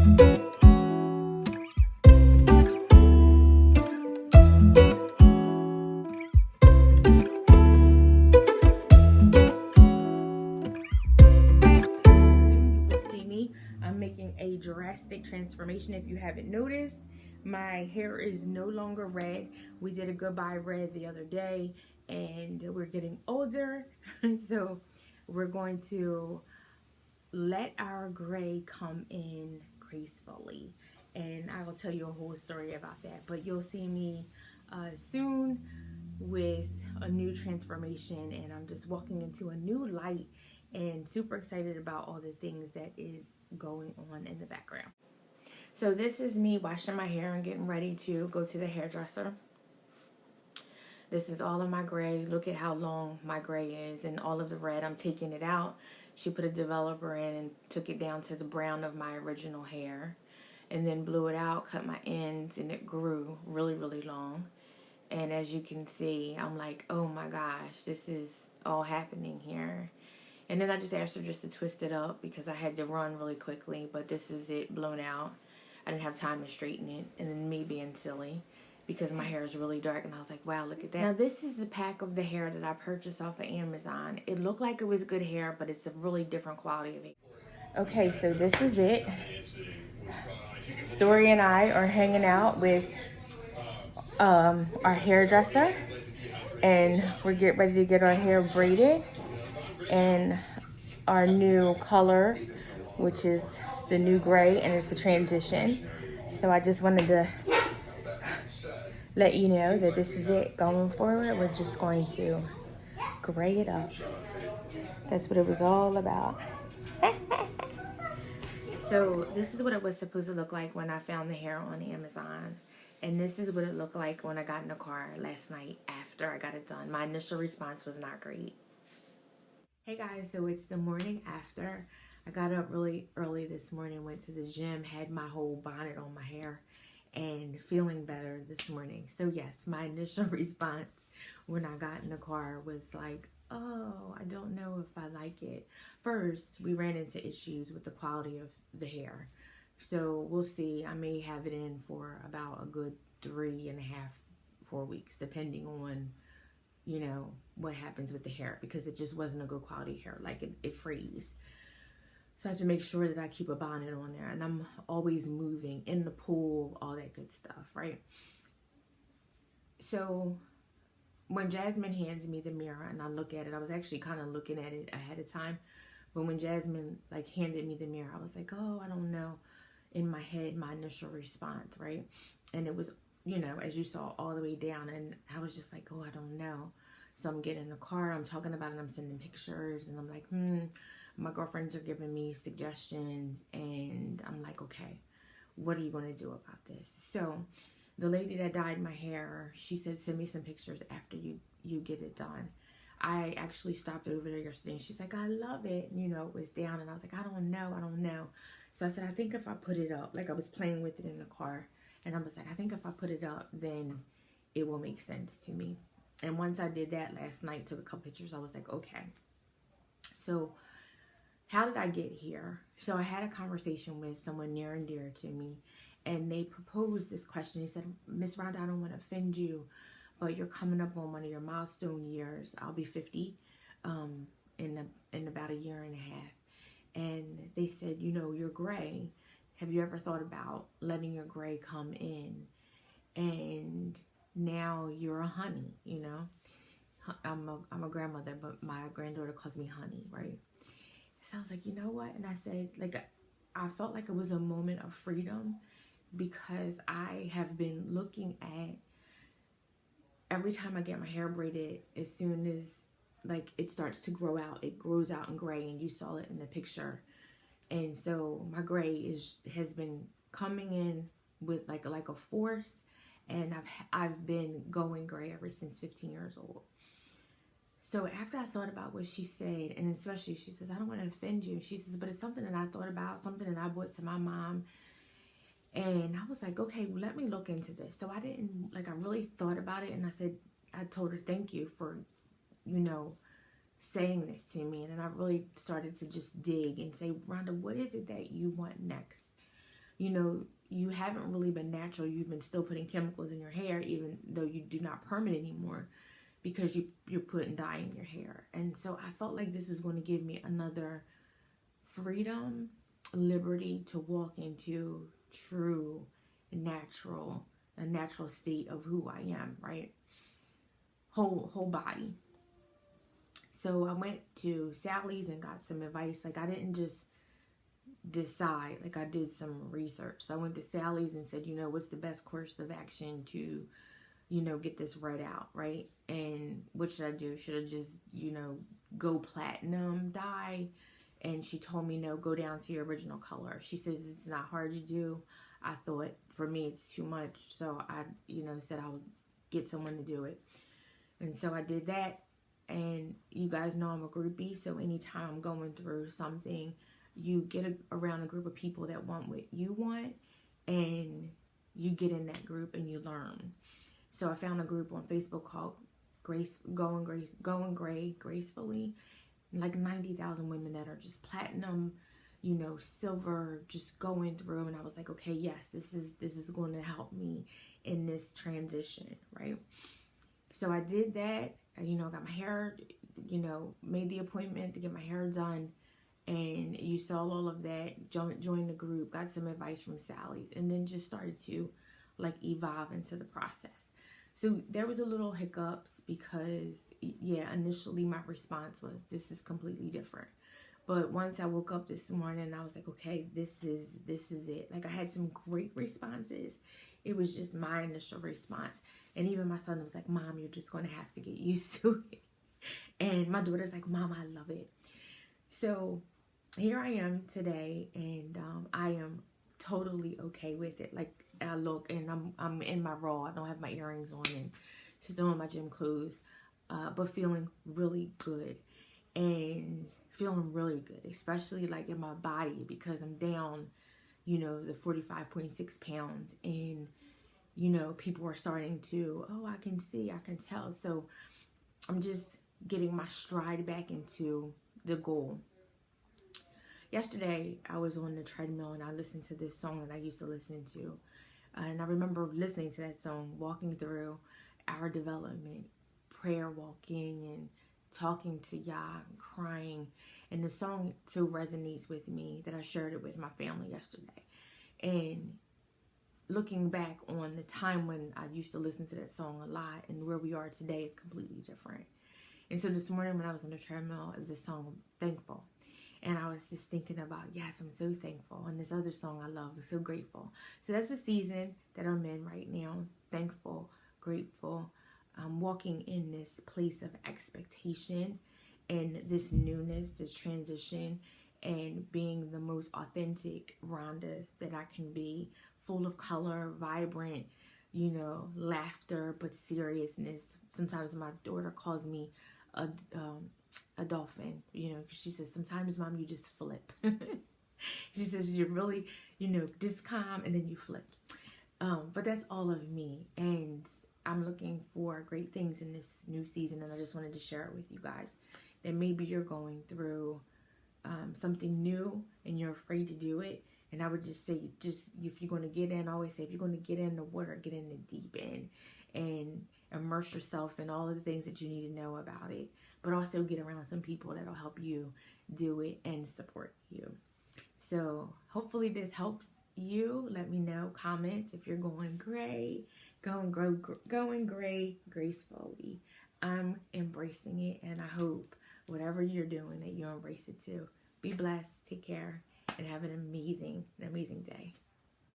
I'm making a drastic transformation. If you haven't noticed, my hair is no longer red. We did a goodbye red the other day, and we're getting older, so we're going to let our gray come in gracefully, and I will tell you a whole story about that. But you'll see me soon with a new transformation, and I'm just walking into a new light and super excited about all the things that is going on in the background. So this is me washing my hair and getting ready to go to the hairdresser. This is all of my gray. Look at how long my gray is, and all of the red, I'm taking it out. She put a developer in and took it down to the brown of my original hair, and then blew it out, cut my ends, and it grew really, really long. And as you can see, I'm like, oh my gosh, this is all happening here. And then I just asked her just to twist it up because I had to run really quickly, but this is it blown out. I didn't have time to straighten it, and then me being silly because my hair is really dark, and I was like, wow, look at that. Now this is the pack of the hair that I purchased off of Amazon. It looked like it was good hair, but it's a really different quality of it. Okay, so this is it. Story and I are hanging out with our hairdresser, and we're getting ready to get our hair braided in our new color, which is the new gray, and it's a transition. So I just wanted to let you know that this is it going forward. We're just going to gray it up. That's what it was all about. So this is what it was supposed to look like when I found the hair on Amazon. And this is what it looked like when I got in the car last night after I got it done. My initial response was not great. Hey guys, so it's the morning after. I got up really early this morning, went to the gym, had my whole bonnet on my hair, and feeling better this morning. So yes, my initial response when I got in the car was like, oh, I don't know if I like it. First, we ran into issues with the quality of the hair. So we'll see. I may have it in for about a good 3.5, 4 weeks, depending on, you know, what happens with the hair, because it just wasn't a good quality hair. Like it freezed. So I have to make sure that I keep a bonnet on there, and I'm always moving in the pool, all that good stuff, right? So when Jasmine hands me the mirror and I look at it, I was actually kind of looking at it ahead of time, but when Jasmine like handed me the mirror, I was like, oh, I don't know. In my head, my initial response, right? And it was, you know, as you saw, all the way down, and I was just like, oh, I don't know. So I'm getting in the car, I'm talking about it, I'm sending pictures, and I'm like, my girlfriends are giving me suggestions, and I'm like, okay, what are you going to do about this? So the lady that dyed my hair, she said, send me some pictures after you get it done. I actually stopped over there yesterday, and she's like, I love it. You know, it was down, and I was like, I don't know. So I said, I think if I put it up, like I was playing with it in the car, and I was like, I think if I put it up, then it will make sense to me. And once I did that last night, took a couple pictures, I was like, okay. So how did I get here? So I had a conversation with someone near and dear to me, and they proposed this question. They said, Miss Rhonda, I don't want to offend you, but you're coming up on one of your milestone years. I'll be 50 in about 1.5 years. And they said, you know, you're gray. Have you ever thought about letting your gray come in? And now you're a honey, you know. I'm a grandmother, but my granddaughter calls me honey, right? So I was like, you know what? And I said, like, I felt like it was a moment of freedom, because I have been looking at, every time I get my hair braided, as soon as like it starts to grow out, it grows out in gray, and you saw it in the picture. And so my gray has been coming in with like a force, and I've been going gray ever since 15 years old. So after I thought about what she said, and especially she says, I don't want to offend you. She says, but it's something that I thought about, something that I bought to my mom. And I was like, okay, well, let me look into this. So I really thought about it, and I told her, thank you for, you know, saying this to me. And then I really started to just dig and say, Rhonda, what is it that you want next? you know, you haven't really been natural. You've been still putting chemicals in your hair, even though you do not perm it anymore, because you're putting dye in your hair. And so I felt like this was going to give me another freedom, liberty to walk into true, natural, a natural state of who I am, right? Whole body. So I went to Sally's and got some advice. Like, I didn't just decide, like, I did some research. So I went to Sally's and said, you know, what's the best course of action to, you know, get this red out, right? And what should I do? Should I just, you know, go platinum dye? And she told me, no, go down to your original color. She says it's not hard to do. I thought, for me, it's too much. So I, you know, said I would get someone to do it. And so I did that. And you guys know I'm a groupie. So anytime I'm going through something, you get around a group of people that want what you want. And you get in that group and you learn. So I found a group on Facebook called Going Gray Gracefully. Like 90,000 women that are just platinum, you know, silver, just going through. And I was like, okay, yes, this is going to help me in this transition, right? So I did that. You know, got my hair, you know, made the appointment to get my hair done. And you saw all of that, joined the group, got some advice from Sally's, and then just started to like evolve into the process. So there was a little hiccups because, yeah, initially my response was, this is completely different. But once I woke up this morning, I was like, okay, this is it. Like, I had some great responses. It was just my initial response. And even my son was like, Mom, you're just going to have to get used to it. And my daughter's like, Mom, I love it. So here I am today, and I am totally okay with it. Like, I look and I'm in my raw. I don't have my earrings on and still in my gym clothes, but feeling really good and feeling really good, especially like in my body, because I'm down, you know, the 45.6 pounds, and you know, people are starting to, oh, I can see, I can tell. So I'm just getting my stride back into the goal. Yesterday, I was on the treadmill and I listened to this song that I used to listen to. And I remember listening to that song, walking through our development, prayer walking and talking to Yah and crying. And the song so resonates with me that I shared it with my family yesterday. And looking back on the time when I used to listen to that song a lot and where we are today is completely different. And so this morning when I was on the treadmill, it was a song, Thankful. And I was just thinking about, yes, I'm so thankful. And this other song I love, so grateful. So that's the season that I'm in right now. Thankful, grateful. I'm walking in this place of expectation and this newness, this transition, and being the most authentic Rhonda that I can be. Full of color, vibrant, you know, laughter, but seriousness. Sometimes my daughter calls me a dolphin, you know, she says, sometimes, Mom, you just flip. She says, you're really, you know, just calm and then you flip. But that's all of me. And I'm looking for great things in this new season. And I just wanted to share it with you guys, that maybe you're going through something new and you're afraid to do it. And I would just say, just if you're going to get in, I always say, if you're going to get in the water, get in the deep end and immerse yourself in all of the things that you need to know about it. But also get around some people that'll help you do it and support you. So hopefully this helps you. Let me know, comments, if you're going gray, going gray gracefully. I'm embracing it, and I hope whatever you're doing that you embrace it too. Be blessed, take care, and have an amazing day.